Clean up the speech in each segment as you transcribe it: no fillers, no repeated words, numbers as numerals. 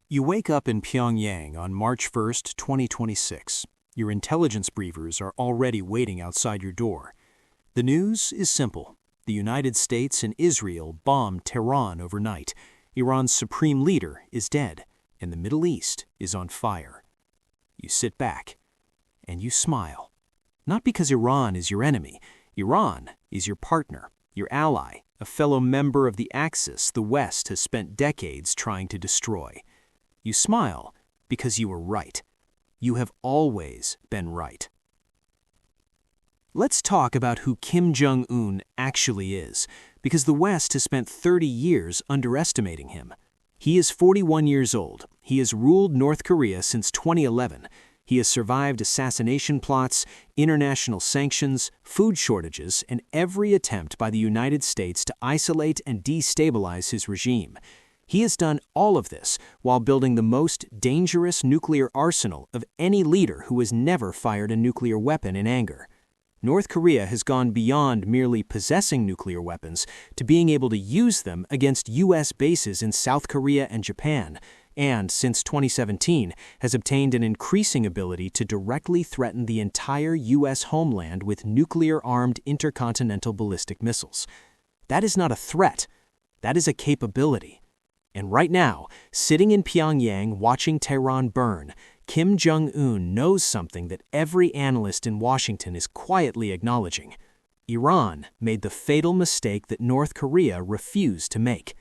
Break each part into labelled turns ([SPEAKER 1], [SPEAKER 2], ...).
[SPEAKER 1] You wake up in Pyongyang on March 1st, 2026. Your intelligence briefers are already waiting outside your door. The news is simple. The United States and Israel bombed Tehran overnight. Iran's supreme leader is dead, and the Middle East is on fire. You sit back, and you smile. Not because Iran is your enemy. Iran is your partner, your ally, a fellow member of the Axis the West has spent decades trying to destroy. You smile because you were right. You have always been right. Let's talk about who Kim Jong Un actually is, because the West has spent 30 years underestimating him. He is 41 years old. He has ruled North Korea since 2011. He has survived assassination plots, international sanctions, food shortages, and every attempt by the United States to isolate and destabilize his regime. He has done all of this while building the most dangerous nuclear arsenal of any leader who has never fired a nuclear weapon in anger. North Korea has gone beyond merely possessing nuclear weapons to being able to use them against U.S. bases in South Korea and Japan, and since 2017 has obtained an increasing ability to directly threaten the entire U.S. homeland with nuclear-armed intercontinental ballistic missiles. That is not a threat. That is a capability. And right now, sitting in Pyongyang watching Tehran burn, Kim Jong Un knows something that every analyst in Washington is quietly acknowledging. Iran made the fatal mistake that North Korea refused to make.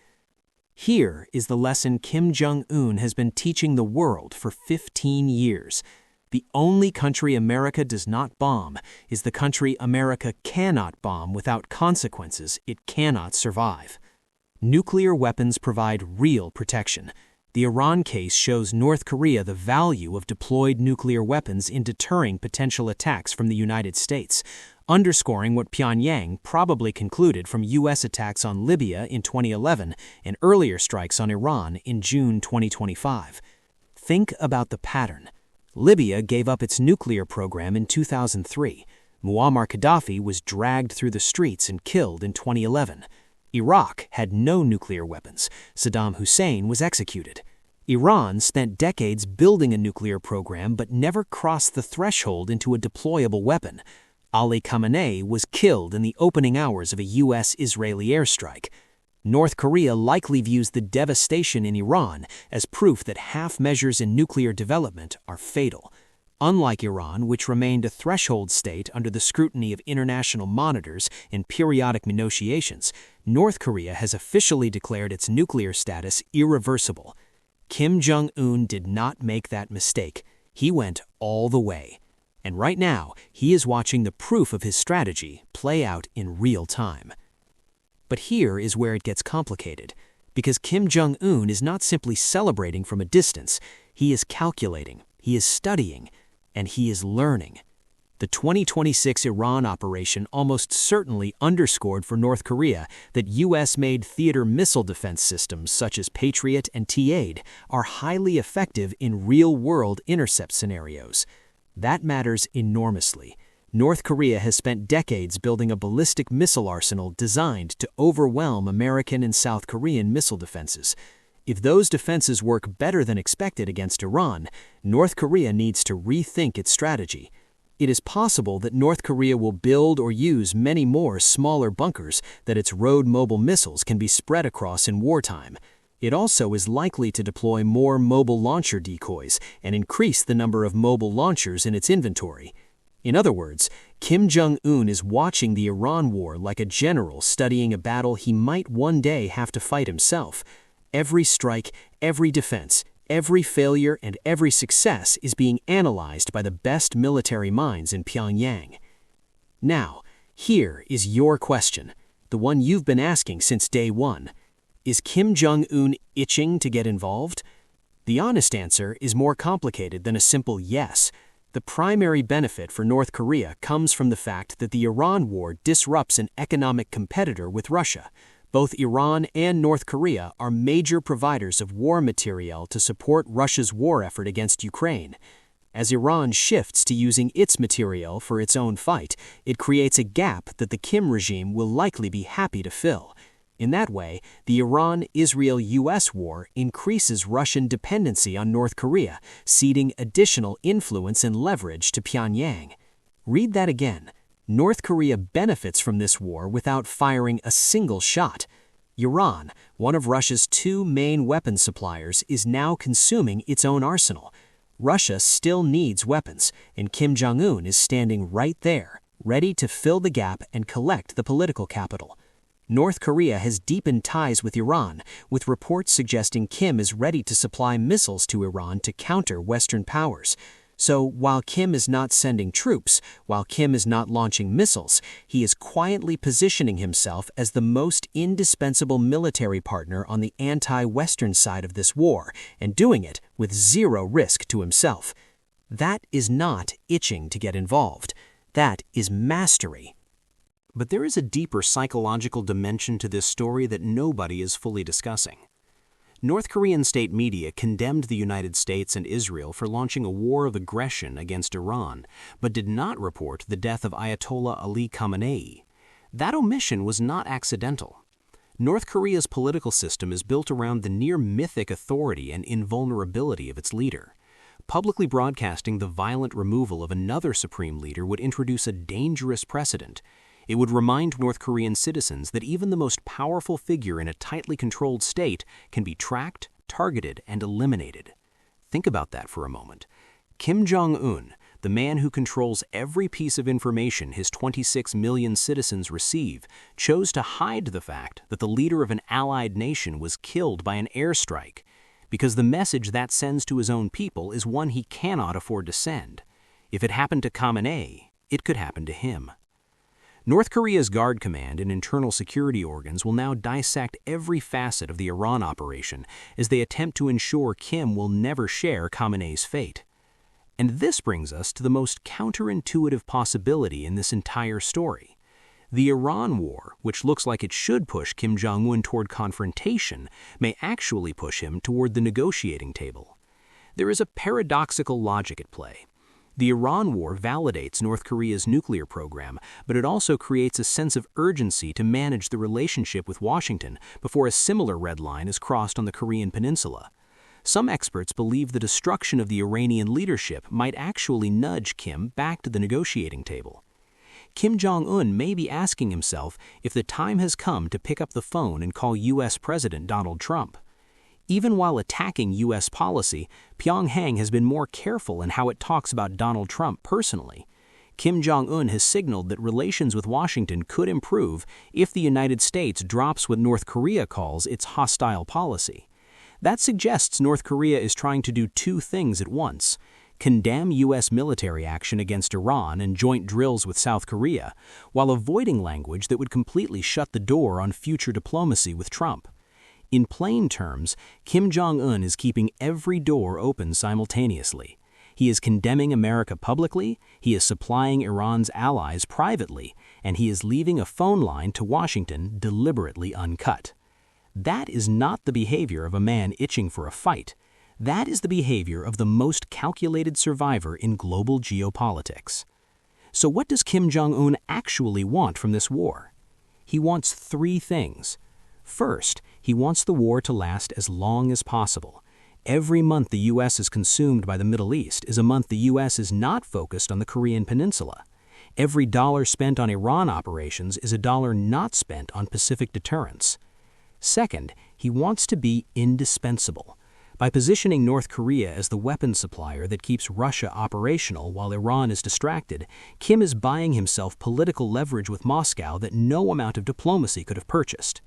[SPEAKER 1] Here is the lesson Kim Jong Un has been teaching the world for 15 years. The only country America does not bomb is the country America cannot bomb without consequences it cannot survive. Nuclear weapons provide real protection. The Iran case shows North Korea the value of deployed nuclear weapons in deterring potential attacks from the United States, underscoring what Pyongyang probably concluded from U.S. attacks on Libya in 2011 and earlier strikes on Iran in June 2025. Think about the pattern. Libya gave up its nuclear program in 2003. Muammar Gaddafi was dragged through the streets and killed in 2011. Iraq had no nuclear weapons. Saddam Hussein was executed. Iran spent decades building a nuclear program but never crossed the threshold into a deployable weapon. Ali Khamenei was killed in the opening hours of a U.S.-Israeli airstrike. North Korea likely views the devastation in Iran as proof that half measures in nuclear development are fatal. Unlike Iran, which remained a threshold state under the scrutiny of international monitors and periodic negotiations, North Korea has officially declared its nuclear status irreversible. Kim Jong Un did not make that mistake. He went all the way. And right now, he is watching the proof of his strategy play out in real time. But here is where it gets complicated, because Kim Jong Un is not simply celebrating from a distance. He is calculating, he is studying, and he is learning. The 2026 Iran operation almost certainly underscored for North Korea that U.S.-made theater missile defense systems such as Patriot and T-AID are highly effective in real-world intercept scenarios. That matters enormously. North Korea has spent decades building a ballistic missile arsenal designed to overwhelm American and South Korean missile defenses. If those defenses work better than expected against Iran, North Korea needs to rethink its strategy. It is possible that North Korea will build or use many more smaller bunkers that its road-mobile missiles can be spread across in wartime. It also is likely to deploy more mobile launcher decoys and increase the number of mobile launchers in its inventory. In other words, Kim Jong Un is watching the Iran war like a general studying a battle he might one day have to fight himself. Every strike, every defense, every failure, and every success is being analyzed by the best military minds in Pyongyang. Now, here is your question, the one you've been asking since day one. Is Kim Jong Un itching to get involved? The honest answer is more complicated than a simple yes. The primary benefit for North Korea comes from the fact that the Iran war disrupts an economic competitor with Russia. Both Iran and North Korea are major providers of war materiel to support Russia's war effort against Ukraine. As Iran shifts to using its material for its own fight, it creates a gap that the Kim regime will likely be happy to fill. In that way, the Iran-Israel-US war increases Russian dependency on North Korea, ceding additional influence and leverage to Pyongyang. Read that again. North Korea benefits from this war without firing a single shot. Iran, one of Russia's two main weapons suppliers, is now consuming its own arsenal. Russia still needs weapons, and Kim Jong Un is standing right there, ready to fill the gap and collect the political capital. North Korea has deepened ties with Iran, with reports suggesting Kim is ready to supply missiles to Iran to counter Western powers. So while Kim is not sending troops, while Kim is not launching missiles, he is quietly positioning himself as the most indispensable military partner on the anti-Western side of this war, and doing it with zero risk to himself. That is not itching to get involved. That is mastery. But there is a deeper psychological dimension to this story that nobody is fully discussing. North Korean state media condemned the United States and Israel for launching a war of aggression against Iran, but did not report the death of Ayatollah Ali Khamenei. That omission was not accidental. North Korea's political system is built around the near-mythic authority and invulnerability of its leader. Publicly broadcasting the violent removal of another supreme leader would introduce a dangerous precedent. It would remind North Korean citizens that even the most powerful figure in a tightly controlled state can be tracked, targeted, and eliminated. Think about that for a moment. Kim Jong Un, the man who controls every piece of information his 26 million citizens receive, chose to hide the fact that the leader of an allied nation was killed by an airstrike, because the message that sends to his own people is one he cannot afford to send. If it happened to Khamenei, it could happen to him. North Korea's Guard Command and internal security organs will now dissect every facet of the Iran operation as they attempt to ensure Kim will never share Khamenei's fate. And this brings us to the most counterintuitive possibility in this entire story. The Iran war, which looks like it should push Kim Jong Un toward confrontation, may actually push him toward the negotiating table. There is a paradoxical logic at play. The Iran war validates North Korea's nuclear program, but it also creates a sense of urgency to manage the relationship with Washington before a similar red line is crossed on the Korean peninsula. Some experts believe the destruction of the Iranian leadership might actually nudge Kim back to the negotiating table. Kim Jong Un may be asking himself if the time has come to pick up the phone and call U.S. President Donald Trump. Even while attacking U.S. policy, Pyongyang has been more careful in how it talks about Donald Trump personally. Kim Jong Un has signaled that relations with Washington could improve if the United States drops what North Korea calls its hostile policy. That suggests North Korea is trying to do two things at once: condemn U.S. military action against Iran and joint drills with South Korea, while avoiding language that would completely shut the door on future diplomacy with Trump. In plain terms, Kim Jong Un is keeping every door open simultaneously. He is condemning America publicly, he is supplying Iran's allies privately, and he is leaving a phone line to Washington deliberately uncut. That is not the behavior of a man itching for a fight. That is the behavior of the most calculated survivor in global geopolitics. So what does Kim Jong Un actually want from this war? He wants three things. First, he wants the war to last as long as possible. Every month the U.S. is consumed by the Middle East is a month the U.S. is not focused on the Korean Peninsula. Every dollar spent on Iran operations is a dollar not spent on Pacific deterrence. Second, he wants to be indispensable. By positioning North Korea as the weapons supplier that keeps Russia operational while Iran is distracted, Kim is buying himself political leverage with Moscow that no amount of diplomacy could have purchased.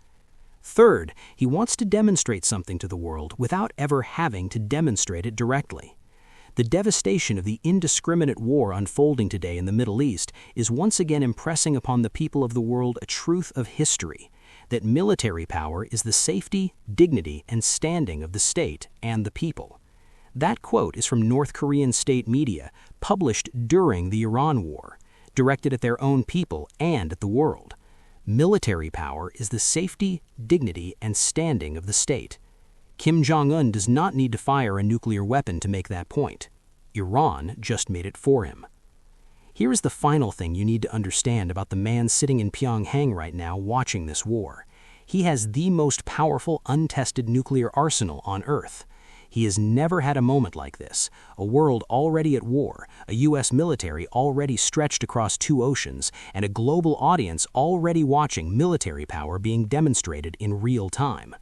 [SPEAKER 1] Third, he wants to demonstrate something to the world without ever having to demonstrate it directly. The devastation of the indiscriminate war unfolding today in the Middle East is once again impressing upon the people of the world a truth of history, that military power is the safety, dignity, and standing of the state and the people. That quote is from North Korean state media, published during the Iran war, directed at their own people and at the world. Military power is the safety, dignity, and standing of the state. Kim Jong Un does not need to fire a nuclear weapon to make that point. Iran just made it for him. Here is the final thing you need to understand about the man sitting in Pyongyang right now watching this war.
[SPEAKER 2] He has the most powerful, untested nuclear arsenal on Earth. He has never had a moment like this, a world already at war, a U.S. military already stretched across 2 oceans, and a global audience already watching military power being demonstrated in real time.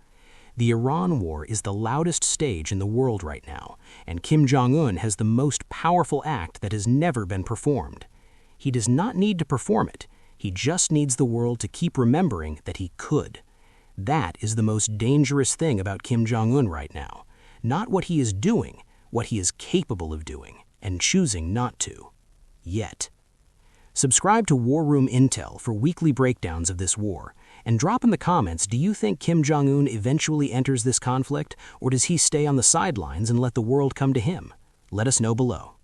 [SPEAKER 2] The Iran war is the loudest stage in the world right now, and Kim Jong Un has the most powerful act that has never been performed. He does not need to perform it, he just needs the world to keep remembering that he could. That is the most dangerous thing about Kim Jong Un right now. Not what he is doing, what he is capable of doing, and choosing not to. Yet. Subscribe to War Room Intel for weekly breakdowns of this war, and drop in the comments, do you think Kim Jong Un eventually enters this conflict, or does he stay on the sidelines and let the world come to him? Let us know below.